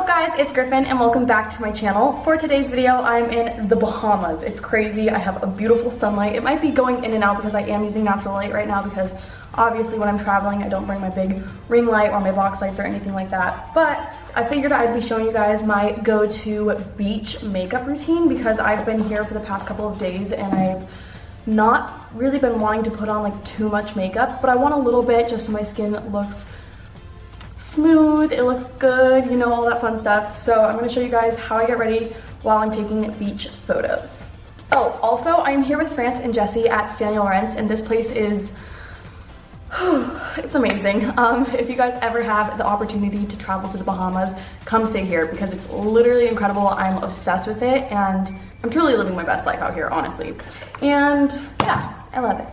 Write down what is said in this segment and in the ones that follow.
up guys, it's Griffin and welcome back to my channel. For today's video, I'm in the Bahamas. It's crazy. I have a beautiful sunlight. It might be going in and out because I am using natural light right now because obviously when I'm traveling, I don't bring my big ring light or my box lights or anything like that. But I figured I'd be showing you guys my go-to beach makeup routine because I've been here for the past couple of days and I've not really been wanting to put on like too much makeup, but I want a little bit just so my skin looks smooth, it looks good, you know, all that fun stuff. So I'm going to show you guys how I get ready while I'm taking beach photos. Oh, also I'm here with France and Jesse at Stanley Lawrence, and this place is it's amazing. If you guys ever have the opportunity to travel to the Bahamas, come stay here because it's literally incredible. I'm obsessed with it and I'm truly living my best life out here, honestly. And yeah, I love it.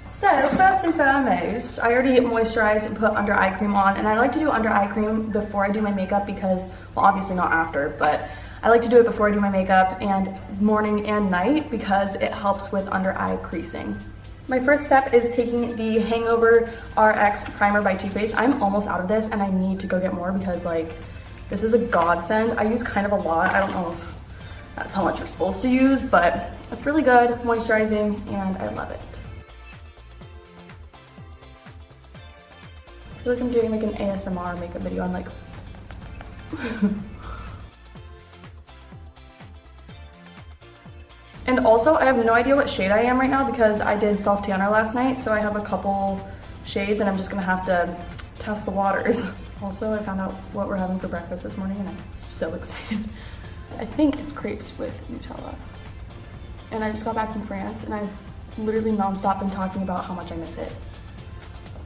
So first and foremost, I already moisturized and put under eye cream on, and I like to do under eye cream before I do my makeup because, well, obviously not after, but I like to do it before I do my makeup and morning and night because it helps with under eye creasing. My first step is taking the Hangover RX Primer by Too Faced. I'm almost out of this and I need to go get more because like, this is a godsend. I use kind of a lot. I don't know if that's how much you're supposed to use, but it's really good, moisturizing, and I love it. I feel like I'm doing like an ASMR makeup video. I'm like and also I have no idea what shade I am right now because I did self tanner last night, so I have a couple shades and I'm just gonna have to test the waters. Also, I found out what we're having for breakfast this morning and I'm so excited. I think it's crepes with Nutella. And I just got back from France and I've literally nonstop been talking about how much I miss it.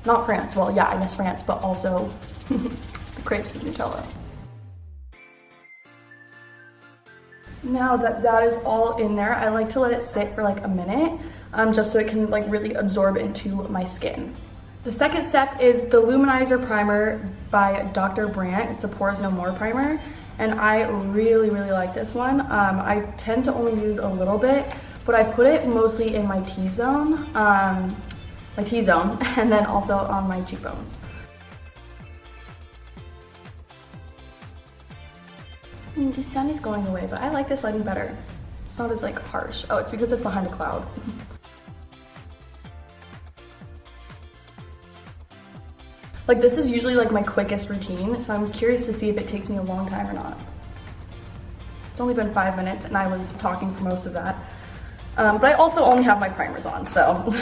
Not France, well yeah, I miss France, but also the crepes with Nutella. Now that that is all in there, I like to let it sit for like a minute, just so it can like really absorb into my skin. The second step is the Luminizer Primer by Dr. Brandt. It's a Pores No More primer, and I really like this one. I tend to only use a little bit, but I put it mostly in my T-zone, and then also on my cheekbones. The sun is going away, but I like this lighting better. It's not as like harsh. Oh, it's because it's behind a cloud. Like this is usually like my quickest routine, so I'm curious to see if it takes me a long time or not. It's only been 5 minutes and I was talking for most of that. But I also only have my primers on, so.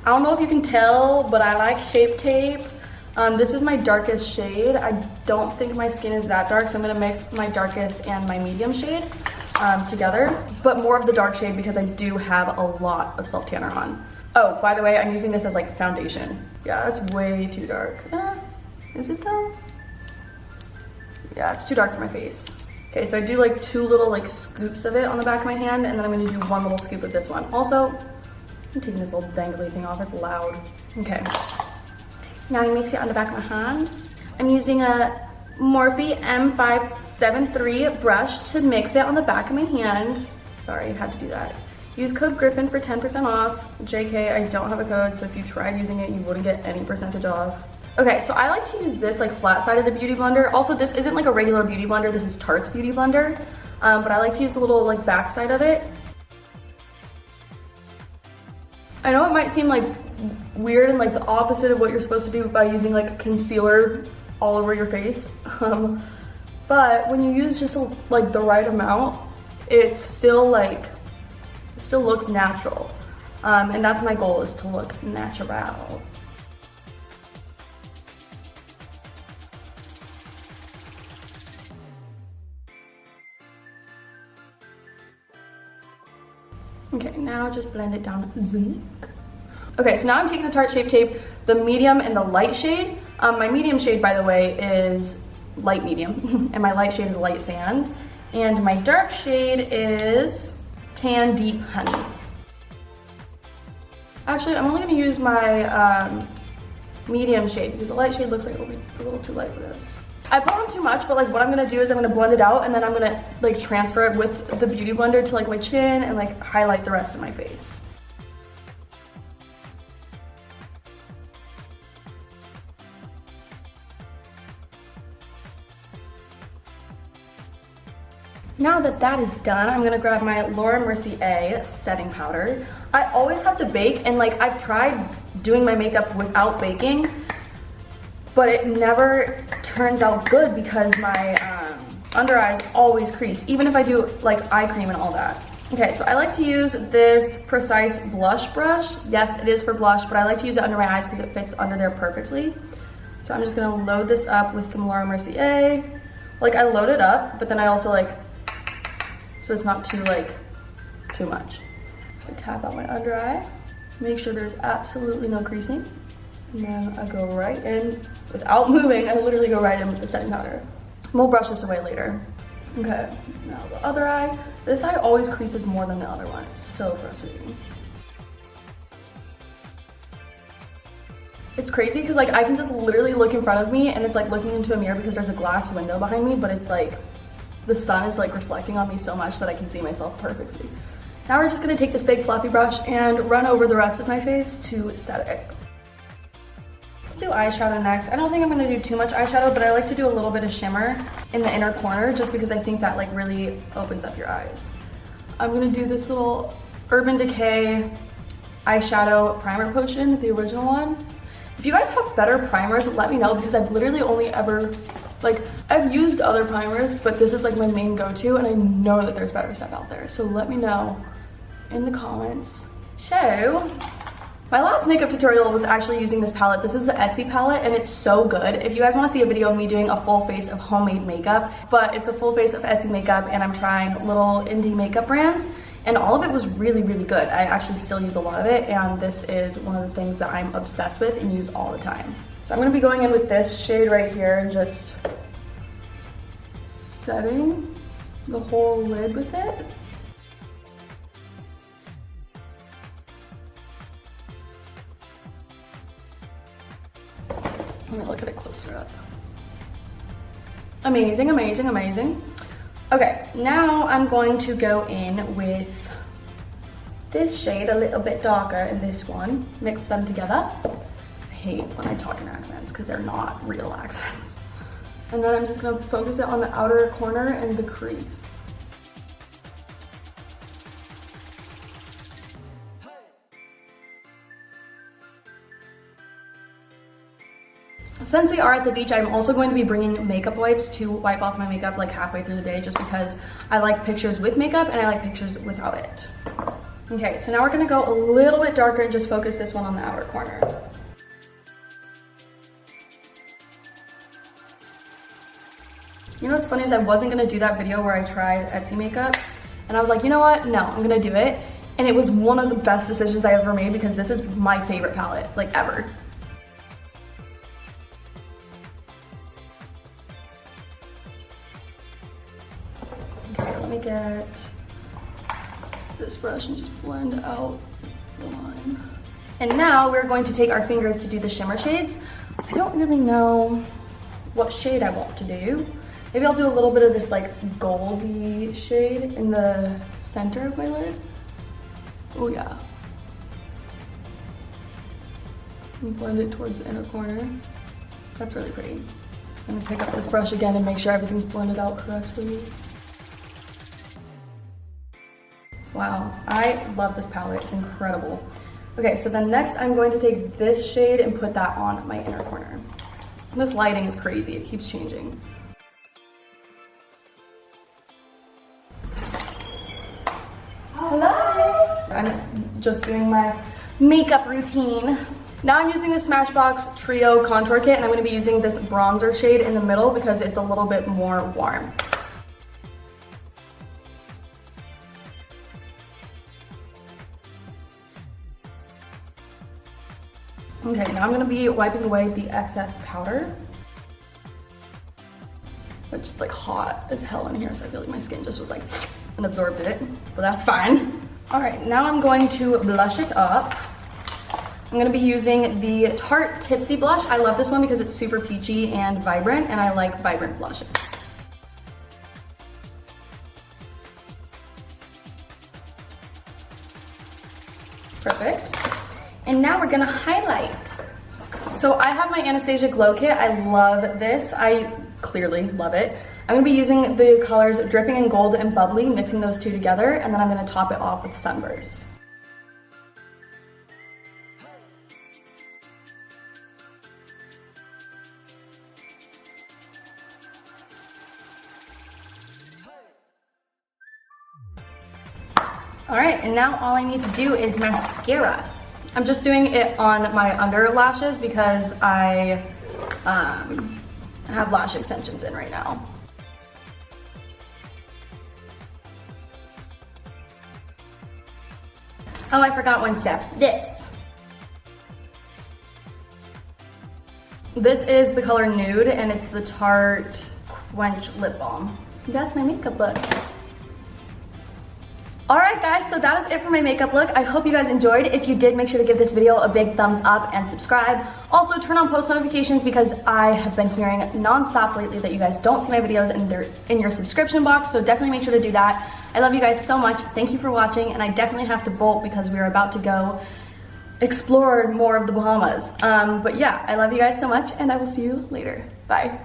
I don't know if you can tell, but I like Shape Tape. This is my darkest shade. I don't think my skin is that dark, so I'm gonna mix my darkest and my medium shade together, but more of the dark shade because I do have a lot of self tanner on. Oh, by the way, I'm using this as like foundation. Yeah, that's way too dark. Is it though? Yeah, it's too dark for my face. Okay, so I do like 2 little like scoops of it on the back of my hand, and then I'm gonna do 1 little scoop of this one. Also, I'm taking this little dangly thing off, it's loud. Okay. Now I mix it on the back of my hand. I'm using a Morphe M573 brush to mix it on the back of my hand. Sorry, I had to do that. Use code Griffin for 10% off. JK, I don't have a code, so if you tried using it, you wouldn't get any percentage off. Okay, so I like to use this like flat side of the Beauty Blender. Also, this isn't like a regular Beauty Blender, this is Tarte's Beauty Blender. But I like to use the little like back side of it. I know it might seem like weird and like the opposite of what you're supposed to do by using like concealer all over your face. But when you use just like the right amount, it's still like, it still looks natural. And that's my goal, is to look natural. Okay, now just blend it down. Okay, so now I'm taking the Tarte Shape Tape, the medium and the light shade. My medium shade, by the way, is light medium, and my light shade is light sand. And my dark shade is Tan Deep Honey. Actually, I'm only gonna use my medium shade because the light shade looks like it'll be a little too light for this. I put on too much, but like what I'm gonna do is I'm gonna blend it out and then I'm gonna like transfer it with the Beauty Blender to like my chin and like highlight the rest of my face. Now that that is done, I'm gonna grab my Laura Mercier setting powder. I always have to bake, and like I've tried doing my makeup without baking, but it never turns out good because my under eyes always crease, even if I do like eye cream and all that. Okay, so I like to use this Precise blush brush. Yes, it is for blush, but I like to use it under my eyes because it fits under there perfectly. So I'm just gonna load this up with some Laura Mercier. Like I load it up, but then I also like, so it's not too much. So I tap out my under eye, make sure there's absolutely no creasing. And then I go right in, without moving, I literally go right in with the setting powder. We'll brush this away later. Okay, now the other eye. This eye always creases more than the other one. It's so frustrating. It's crazy because like I can just literally look in front of me and it's like looking into a mirror because there's a glass window behind me, but it's like the sun is like reflecting on me so much that I can see myself perfectly. Now we're just gonna take this big fluffy brush and run over the rest of my face to set it. Let's do eyeshadow next. I don't think I'm gonna do too much eyeshadow, but I like to do a little bit of shimmer in the inner corner just because I think that like really opens up your eyes. I'm gonna do this little Urban Decay eyeshadow primer potion, the original one. If you guys have better primers, let me know because I've literally only ever, like, I've used other primers, but this is like my main go-to and I know that there's better stuff out there. So let me know in the comments. So, my last makeup tutorial was actually using this palette. This is the Etsy palette and it's so good. If you guys want to see a video of me doing a full face of homemade makeup, but it's a full face of Etsy makeup and I'm trying little indie makeup brands. And all of it was really, really good. I actually still use a lot of it, and this is one of the things that I'm obsessed with and use all the time. So I'm gonna be going in with this shade right here and just setting the whole lid with it. Let me look at it closer up. Amazing, amazing, amazing. Okay, now I'm going to go in with this shade, a little bit darker, and this one. Mix them together. I hate when I talk in accents because they're not real accents. And then I'm just gonna focus it on the outer corner and the crease. Since we are at the beach, I'm also going to be bringing makeup wipes to wipe off my makeup like halfway through the day just because I like pictures with makeup and I like pictures without it. Okay, so now we're gonna go a little bit darker and just focus this one on the outer corner. You know what's funny is I wasn't gonna do that video where I tried Etsy makeup and I was like, you know what? No, I'm gonna do it. And it was one of the best decisions I ever made because this is my favorite palette, like ever. Let me get this brush and just blend out the line. And now we're going to take our fingers to do the shimmer shades. I don't really know what shade I want to do. Maybe I'll do a little bit of this like goldy shade in the center of my lid. Oh yeah. And blend it towards the inner corner. That's really pretty. I'm gonna pick up this brush again and make sure everything's blended out correctly. Wow, I love this palette, it's incredible. Okay, so then next I'm going to take this shade and put that on my inner corner. This lighting is crazy, it keeps changing. Hello! I'm just doing my makeup routine. Now I'm using the Smashbox Trio Contour Kit and I'm going to be using this bronzer shade in the middle because it's a little bit more warm. Okay, now I'm gonna be wiping away the excess powder. It's just like hot as hell in here, so I feel like my skin just was like and absorbed it, but that's fine. All right, now I'm going to blush it up. I'm gonna be using the Tarte Tipsy blush. I love this one because it's super peachy and vibrant, and I like vibrant blushes. Perfect. And now we're gonna highlight. So I have my Anastasia Glow Kit. I love this. I clearly love it. I'm gonna be using the colors Dripping and Gold and Bubbly, mixing those two together, and then I'm gonna top it off with Sunburst. All right, and now all I need to do is mascara. I'm just doing it on my under lashes because I have lash extensions in right now. Oh, I forgot one step, lips. This is the color Nude, and it's the Tarte Quench Lip Balm. That's my makeup look. Alright guys, so that is it for my makeup look. I hope you guys enjoyed. If you did, make sure to give this video a big thumbs up and subscribe. Also, turn on post notifications because I have been hearing non-stop lately that you guys don't see my videos and they're in your subscription box, so definitely make sure to do that. I love you guys so much. Thank you for watching, and I definitely have to bolt because we're about to go explore more of the Bahamas. But yeah, I love you guys so much, and I will see you later. Bye.